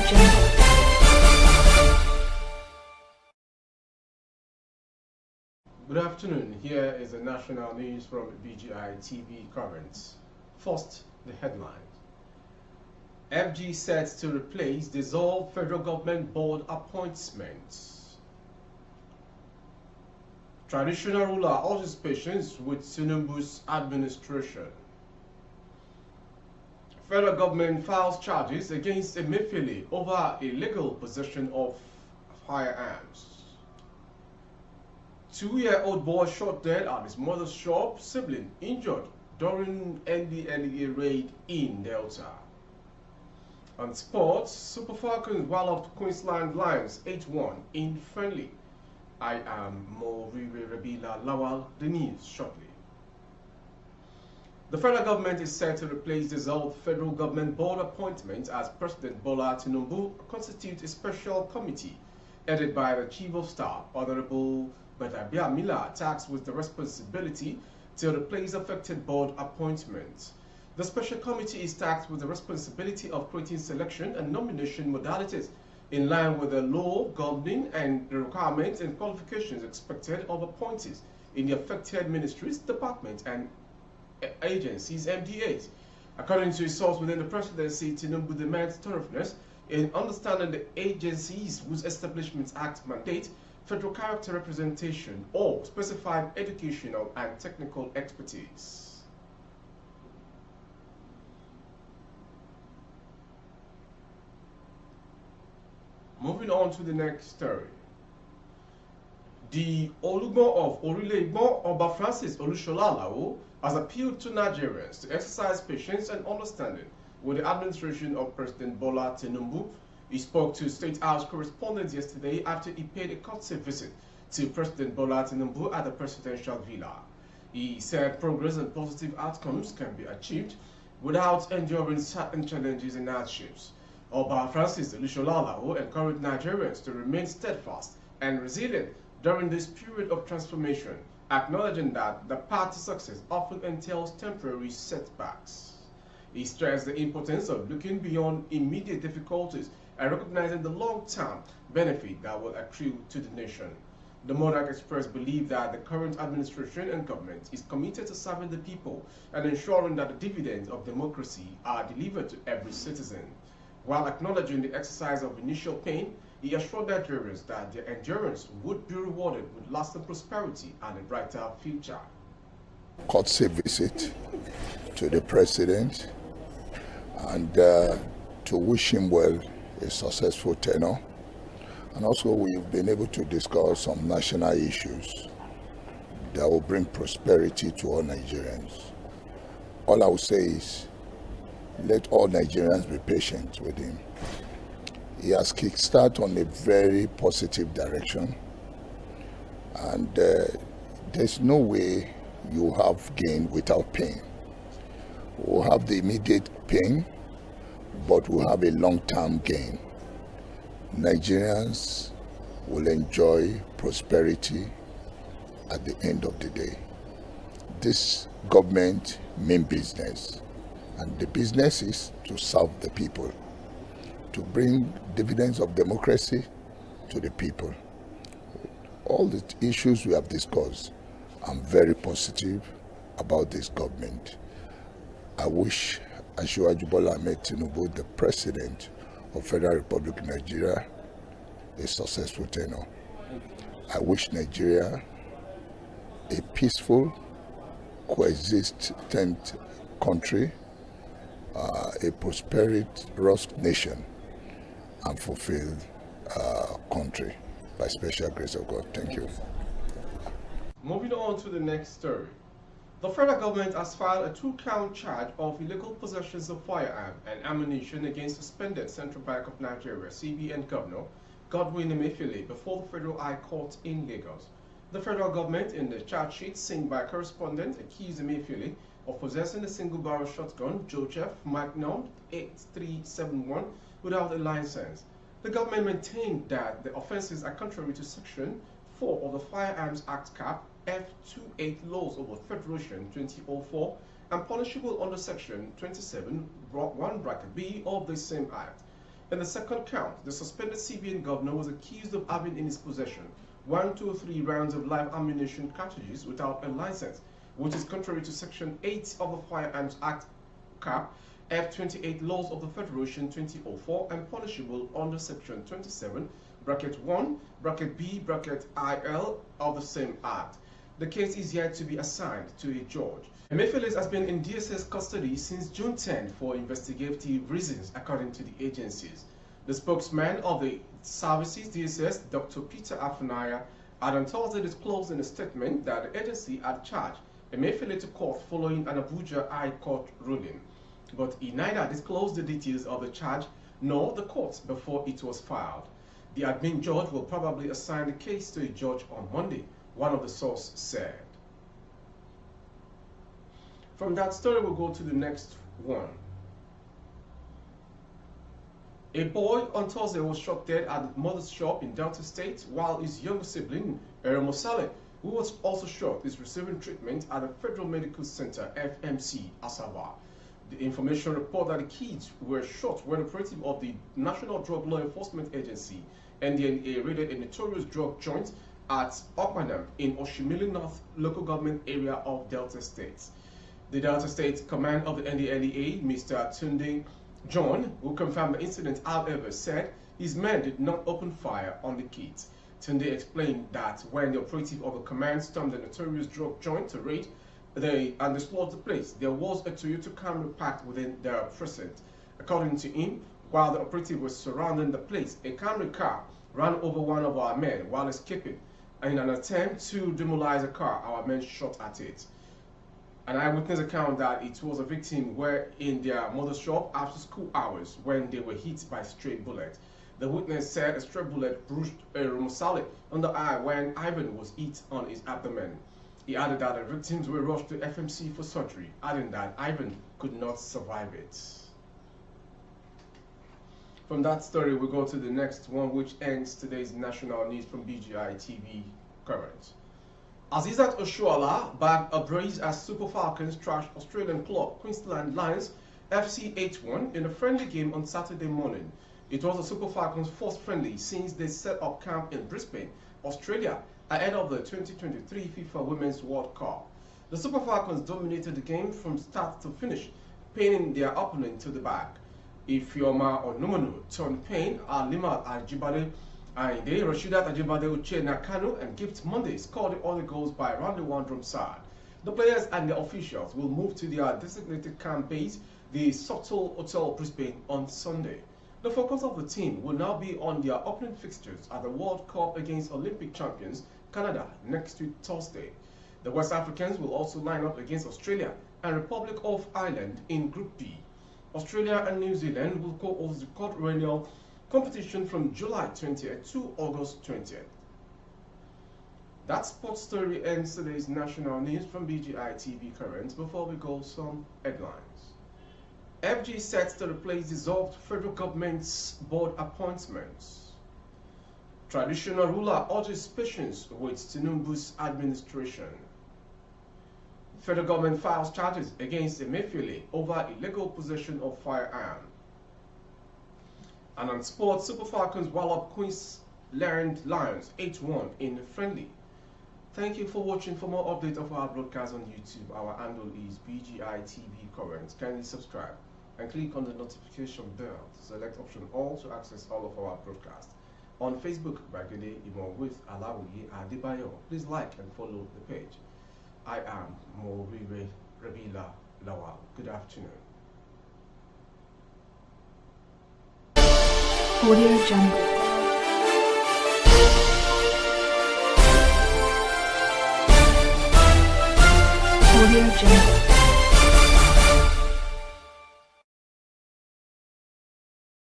Good afternoon. Here is the national news from BGI TV Current. First, the headlines. FG set to replace dissolved federal government board appointments. Traditional ruler urges patience with Tinubu's administration. Federal government files charges against Emefiele over illegal possession of firearms. 2-year-old boy shot dead at his mother's shop, sibling injured during Ndlea raid in Delta. On sports, Super Falcons walloped Queensland Lions 8-1 in friendly. I am Morire Rabila Lawal, the news shortly. The federal government is set to replace dissolved federal government board appointments as President Bola Tinubu constitutes a special committee headed by the Chief of Staff, Honorable Badabia Miller, tasked with the responsibility to replace affected board appointments. The special committee is tasked with the responsibility of creating selection and nomination modalities in line with the law governing and the requirements and qualifications expected of appointees in the affected ministries, departments, and agencies, MDAs. According to a source within the presidency, Tinubu demands thoroughness in understanding the agencies whose Establishment Act mandate federal character representation or specified educational and technical expertise. Moving on to the next story. The Olugbo of Orile-Igbo, Oba Francis Olushola has appealed to Nigerians to exercise patience and understanding with the administration of President Bola Tinubu. He spoke to State House correspondents yesterday after he paid a courtesy visit to President Bola Tinubu at the presidential villa. He said progress and positive outcomes can be achieved without enduring certain challenges and hardships. Oba Francis Olushola encouraged Nigerians to remain steadfast and resilient during this period of transformation, acknowledging that the path to success often entails temporary setbacks. He stressed the importance of looking beyond immediate difficulties and recognizing the long-term benefit that will accrue to the nation. The monarch expressed belief that the current administration and government is committed to serving the people and ensuring that the dividends of democracy are delivered to every citizen. While acknowledging the exercise of initial pain, he assured Nigerians that their endurance would be rewarded with lasting prosperity and a brighter future. Courtesy visit to the president and to wish him well a successful tenure. And also we've been able to discuss some national issues that will bring prosperity to all Nigerians. All I will say is, let all Nigerians be patient with him. He has kickstarted on a very positive direction, and there's no way you have gain without pain. We'll have the immediate pain, but we'll have a long-term gain. Nigerians will enjoy prosperity at the end of the day. This government means business, and the business is to serve the people, to bring dividends of democracy to the people. All the issues we have discussed, I'm very positive about this government. I wish Asiwaju Bola Ahmed Tinubu, the President of Federal Republic of Nigeria, a successful tenure. I wish Nigeria a peaceful, coexistent country, a prosperous nation, and fulfilled country by special grace of God. Thank you. Moving on to the next story. The federal government has filed a 2-count charge of illegal possessions of firearms and ammunition against suspended Central Bank of Nigeria CBN Governor Godwin Emefiele before the Federal High Court in Lagos. The federal government, in the charge sheet seen by correspondent, accused Emefiele of possessing a single-barrel shotgun Joseph Magnum 8371 without a license. The government maintained that the offences are contrary to Section 4 of the Firearms Act Cap F28 Laws of the Federation 2004 and punishable under Section 27(1)(b) of the same Act. In the second count, the suspended CBN governor was accused of having in his possession 123 rounds of live ammunition cartridges without a license, which is contrary to Section 8 of the Firearms Act, Cap. F28 Laws of the Federation 2004 and punishable under Section 27, bracket 1, bracket B, bracket IL of the same Act. The case is yet to be assigned to a judge. Emefiele has been in DSS custody since June 10 for investigative reasons, according to the agencies. The spokesman of the services, DSS, Dr. Peter Afunaya, had on Thursday disclosed in a statement that the agency had charged Emefiele to court following an Abuja High Court ruling. But he neither disclosed the details of the charge nor the court before it was filed. The admin judge will probably assign the case to a judge on Monday, one of the sources said. From that story, we'll go to the next one. A boy on Thursday was shot dead at his mother's shop in Delta State, while his younger sibling, Eremosale, who was also shot, is receiving treatment at the Federal Medical Center, FMC, Asaba. The information report that the kids were shot when operative of the National Drug Law Enforcement Agency, Ndlea, raided a notorious drug joint at Okpanam in Oshimili North local government area of Delta State. The Delta State command of the Ndlea, Mr. Tunde John, who confirmed the incident, however, said his men did not open fire on the kids. Tunde explained that when the operative of the command stormed the notorious drug joint to raid and explored the place, there was a Toyota Camry parked within their precinct. According to him, while the operative was surrounding the place, a Camry car ran over one of our men while escaping. In an attempt to demolish the car, our men shot at it. An eyewitness account that it was a victim were in their mother's shop after school hours when they were hit by a stray bullet. The witness said a stray bullet bruised Eremosale on the eye when Ivan was hit on his abdomen. He added that the victims were rushed to FMC for surgery, adding that Ivan could not survive it. From that story, we go to the next one, which ends today's national news from BGI TV Current. Azizat Oshuala bagged a brace as Super Falcons trashed Australian club Queensland Lions FC 8-1 in a friendly game on Saturday morning. It was the Super Falcons' first friendly since they set up camp in Brisbane, Australia, ahead of the 2023 FIFA Women's World Cup. The Super Falcons dominated the game from start to finish, pinning their opponent to the back. Ifeoma Onumonu turned Payne, Alimat Ajibade, Ainde, Rashidat Ajibade Uche Nakano, and Gift Monday scored the other goals by round the one drum side. The players and the officials will move to their designated camp base, the Sotul Hotel Brisbane, on Sunday. The focus of the team will now be on their opening fixtures at the World Cup against Olympic champions Canada next week Thursday. The West Africans will also line up against Australia and Republic of Ireland in Group B. Australia and New Zealand will co-host the quadrennial competition from July 20th to August 20th. That sports story ends today's national news from BGI TV Current. Before we go, some headlines. FG sets to replace dissolved federal government's board appointments. Traditional ruler urges patience with Tinubu's administration. Federal government files charges against Emefiele over illegal possession of firearm. And on sports, Super Falcons wallop Queensland Lions 8-1 in friendly. Thank you for watching. For more updates of our broadcast on YouTube, our handle is BGI TV Current. Kindly subscribe and click on the notification bell to select option all to access all of our broadcasts. On Facebook, Bagede Imo with Alawiye Adebayo. Please like and follow the page. I am Morire Rabila Lawal. Good afternoon. Audio Jungle. Audio Jungle.